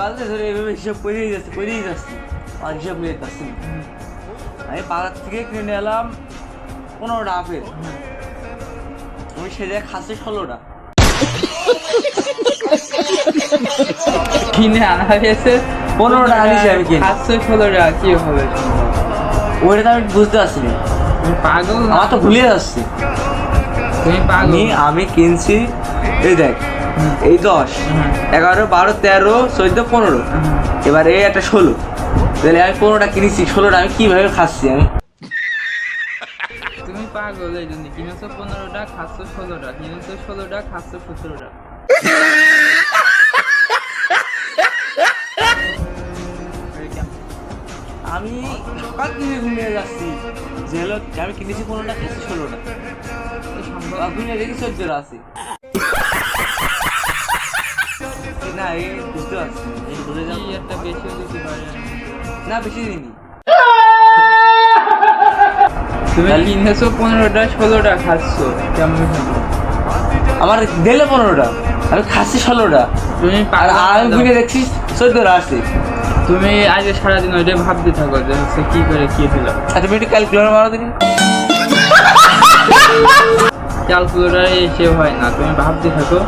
আছে ধরে এভাবে হিসাব করেই যাচ্ছে আর হিসাব নিয়ে যাচ্ছি আমি বাজার থেকে কিনে এলাম 15টা আপেল আমি সে জায়গায় খাচ্ছি 16টা কিনে আনা হয়েছে 15টা আনিছি আমি কিনে খাচ্ছে 16টা কি হবে ওইটা তো আমি বুঝতে পারছি না তুমি পাগল না? আমার তো ভুলে যাচ্ছি তুমি পাগল আমি কিনছি এই দেখ এই 10 11 12 13 14 15 এবার এই একটা 16 তাহলে আমি 15টা কিনেছি 16টা আমি কিভাবে খাচ্ছি আমি তুমি পাগল এই জন্য কিনেছো 15টা খাচ্ছ 16টা কিনেছো 16টা খাচ্ছ 17টা আমি সকাল থেকে ঘুমিয়ে যাচ্ছি যে হলো আমি কিনেছি 15টা খাচ্ছি 16টা ঘুমিয়ে দেখি 14টা আছে না এই বুঝতে পারছি না, এই বুঝে যাবো কি একটা বেশি দিতে পারে না বেশি দিনই তুমি কিনেছো 15টা 16টা খাচ্ছ কেমন হলো আমার দিলে 15টা আমি খাচ্ছি 16টা তুমি আর আমি ঘুরে দেখছি 14টা আছে তুমি আজকে সারাদিন ওইটাই ভাবতে থাকো যে হচ্ছে কি করে কি হলো আচ্ছা তুমি একটু ক্যালকুলেটর মারো দিন ক্যালকুলেটারে এসে হয় না তুমি ভাবতে থাকো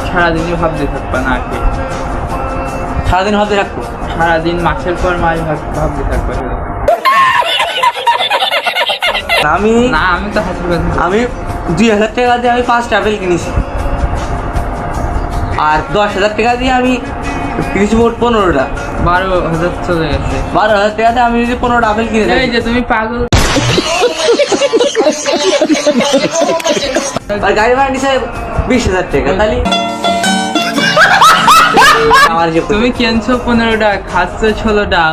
সারাদিনই ভাবতে থাকবা না কি সারাদিন হাতে রাখবো সারাদিন মাসের পর মাস ভাবতে থাকবা আমি না আমি তো হাসি কথা আমি 2000 টাকা দিয়ে আমি 5টা আপেল কিনেছি আর 10,000 টাকা দিয়ে আমি কিনেছি মোট 15টা 12,000 চলে গেছে 12,000 টাকা দিয়ে আমি যদি 15টা আপেল কিনে এই যে তুমি পাগল আর গাড়ি ভাড়া নিছে 20,000 টাকা তাহলে আমার যে তুমি কিনছো 15টা খাচ্ছ 16টা